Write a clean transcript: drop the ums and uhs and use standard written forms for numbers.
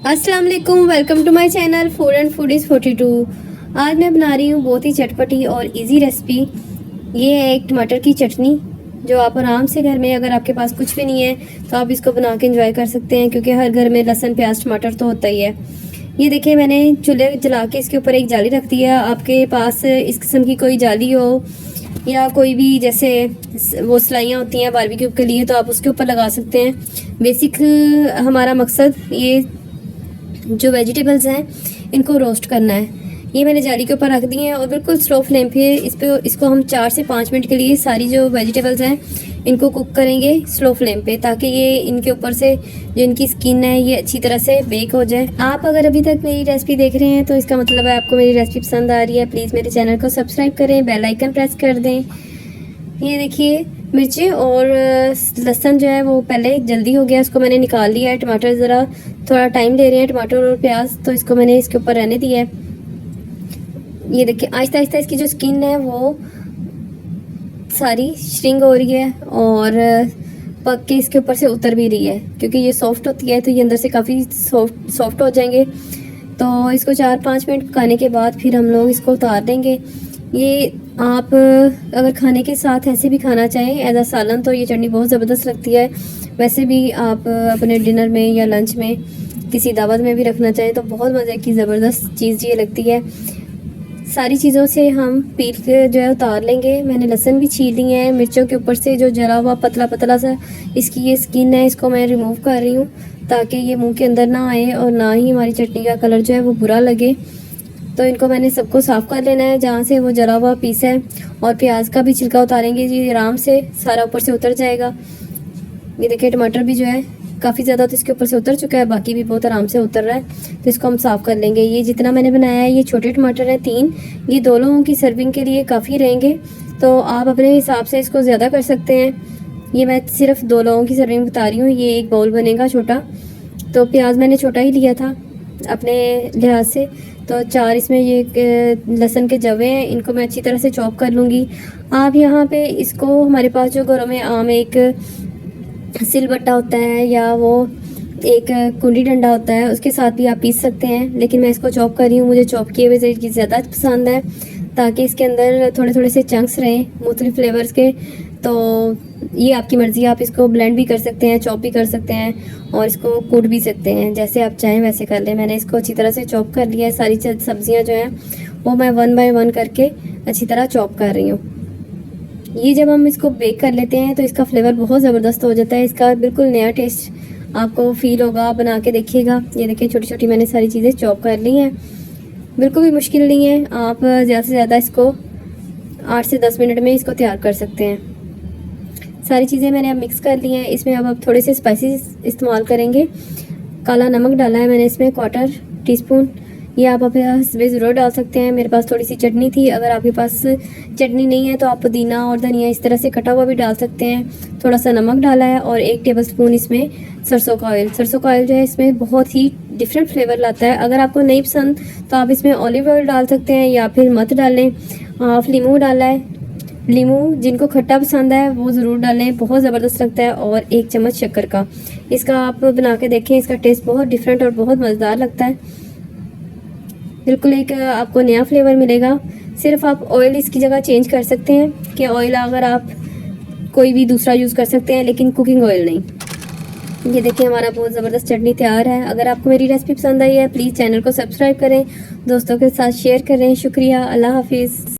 अस्सलाम वालेकुम, welcome to my channel food and foodies 42। आज मैं बना रही हूँ बहुत ही चटपटी और इजी रेसिपी। ये है एक टमाटर की चटनी जो आप आराम से घर में, अगर आपके पास कुछ भी नहीं है तो आप इसको बना के एंजॉय कर सकते हैं, क्योंकि हर घर में लहसुन प्याज टमाटर तो होता ही है। ये देखिए, मैंने चूल्हे जला के इसके ऊपर एक जाली रख दी है। आपके पास इस किस्म की कोई जाली हो या कोई भी जैसे वो सिलाइयाँ होती हैं बारबेक्यू के लिए, तो आप उसके ऊपर लगा सकते हैं। बेसिक हमारा मकसद ये जो वेजिटेबल्स हैं इनको रोस्ट करना है। ये मैंने जाली के ऊपर रख दी है और बिल्कुल स्लो फ्लेम पे इसको हम 4 से 5 मिनट के लिए सारी जो वेजिटेबल्स हैं इनको कुक करेंगे स्लो फ्लेम पे, ताकि ये इनके ऊपर से जो इनकी स्किन है ये अच्छी तरह से बेक हो जाए। आप अगर अभी तक मेरी रेसिपी देख रहे हैं तो इसका मतलब है आपको मेरी रेसिपी पसंद आ रही है। प्लीज़ मेरे चैनल को सब्सक्राइब करें, बेल आइकन प्रेस कर दें। ये देखिए, मिर्ची और लहसुन जो है वो पहले जल्दी हो गया, इसको मैंने निकाल लिया है। टमाटर ज़रा थोड़ा टाइम ले रहे हैं, टमाटर और प्याज, तो इसको मैंने इसके ऊपर रहने दिया है। ये देखिए, आहिस्ता आहिस्ता इसकी जो स्किन है वो सारी श्रिंक हो रही है और पक के इसके ऊपर से उतर भी रही है, क्योंकि ये सॉफ्ट होती है तो ये अंदर से काफ़ी सॉफ्ट हो जाएंगे। तो इसको 4-5 मिनट पकाने के बाद फिर हम लोग इसको उतार देंगे। ये आप अगर खाने के साथ ऐसे भी खाना चाहें एज अ सालन तो ये चटनी बहुत ज़बरदस्त लगती है। वैसे भी आप अपने डिनर में या लंच में किसी दावत में भी रखना चाहें तो बहुत मज़े की ज़बरदस्त चीज़ ये लगती है। सारी चीज़ों से हम पील के जो है उतार लेंगे। मैंने लहसुन भी छील ली है। मिर्चों के ऊपर से जो जला हुआ पतला पतला सा इसकी ये स्किन है, इसको मैं रिमूव कर रही हूँ ताकि ये मुंह के अंदर ना आए और ना ही हमारी चटनी का कलर जो है वो बुरा लगे। तो इनको मैंने सबको साफ़ कर लेना है जहाँ से वो जला हुआ पीस है। और प्याज का भी छिलका उतारेंगे जी, आराम से सारा ऊपर से उतर जाएगा। ये देखिए, टमाटर भी जो है काफ़ी ज़्यादा तो इसके ऊपर से उतर चुका है, बाकी भी बहुत आराम से उतर रहा है। तो इसको हम साफ़ कर लेंगे। ये जितना मैंने बनाया है ये छोटे टमाटर हैं 3, ये 2 लोगों की सर्विंग के लिए काफ़ी रहेंगे। तो आप अपने हिसाब से इसको ज़्यादा कर सकते हैं। ये मैं सिर्फ 2 लोगों की सर्विंग बता रही हूँ। ये एक बाउल बनेगा छोटा। तो प्याज मैंने छोटा ही लिया था अपने लिहाज से। तो 4 इसमें ये लहसुन के जवे हैं, इनको मैं अच्छी तरह से चॉप कर लूँगी। आप यहाँ पे इसको, हमारे पास जो घरों में आम एक सिलबट्टा होता है या वो एक कुंडी डंडा होता है, उसके साथ भी आप पीस सकते हैं, लेकिन मैं इसको चॉप कर रही हूँ। मुझे चॉप किए हुए की ज़्यादा पसंद है, ताकि इसके अंदर थोड़े थोड़े से चंक्स रहें मुख्तलिफ फ्लेवर्स के। तो ये आपकी मर्ज़ी, आप इसको ब्लेंड भी कर सकते हैं, चॉप भी कर सकते हैं और इसको कूट भी सकते हैं, जैसे आप चाहें वैसे कर लें। मैंने इसको अच्छी तरह से चॉप कर लिया है। सारी सब्जियां जो हैं वो मैं 1 बाय 1 करके अच्छी तरह चॉप कर रही हूँ। ये जब हम इसको बेक कर लेते हैं तो इसका फ्लेवर बहुत ज़बरदस्त हो जाता है। इसका बिल्कुल नया टेस्ट आपको फील होगा, आप बना के देखिएगा। ये देखिए, छोटी छोटी मैंने सारी चीज़ें चॉप कर ली हैं। बिल्कुल भी मुश्किल नहीं है, आप ज़्यादा से ज़्यादा इसको 8 से 10 मिनट में इसको तैयार कर सकते हैं। सारी चीज़ें मैंने अब मिक्स कर ली हैं। इसमें अब थोड़े से स्पाइसेस इस्तेमाल करेंगे। काला नमक डाला है मैंने इसमें 1/4 टीस्पून। ये आप अपने पास ज़रूर डाल सकते हैं। मेरे पास थोड़ी सी चटनी थी, अगर आपके पास चटनी नहीं है तो आप पुदीना और धनिया इस तरह से कटा हुआ भी डाल सकते हैं। थोड़ा सा नमक डाला है और 1 टेबलस्पून इसमें सरसों का ऑयल। सरसों का ऑयल जो है इसमें बहुत ही डिफरेंट फ्लेवर लाता है। अगर आपको नहीं पसंद तो आप इसमें ऑलिव ऑयल डाल सकते हैं या फिर मत डालें। हाफ लीमू डाला है, लीमू जिनको खट्टा पसंद है वो ज़रूर डालें, बहुत ज़बरदस्त लगता है। और 1 चम्मच शक्कर का। इसका आप बना के देखें, इसका टेस्ट बहुत डिफरेंट और बहुत मज़ेदार लगता है। बिल्कुल एक आपको नया फ्लेवर मिलेगा। सिर्फ आप ऑयल इसकी जगह चेंज कर सकते हैं कि ऑयल अगर आप कोई भी दूसरा यूज़ कर सकते हैं, लेकिन कुकिंग ऑयल नहीं। ये देखिए, हमारा बहुत ज़बरदस्त चटनी तैयार है। अगर आपको मेरी रेसिपी पसंद आई है प्लीज़ चैनल को सब्सक्राइब करें, दोस्तों के साथ शेयर करें। शुक्रिया, अल्लाह हाफिज़।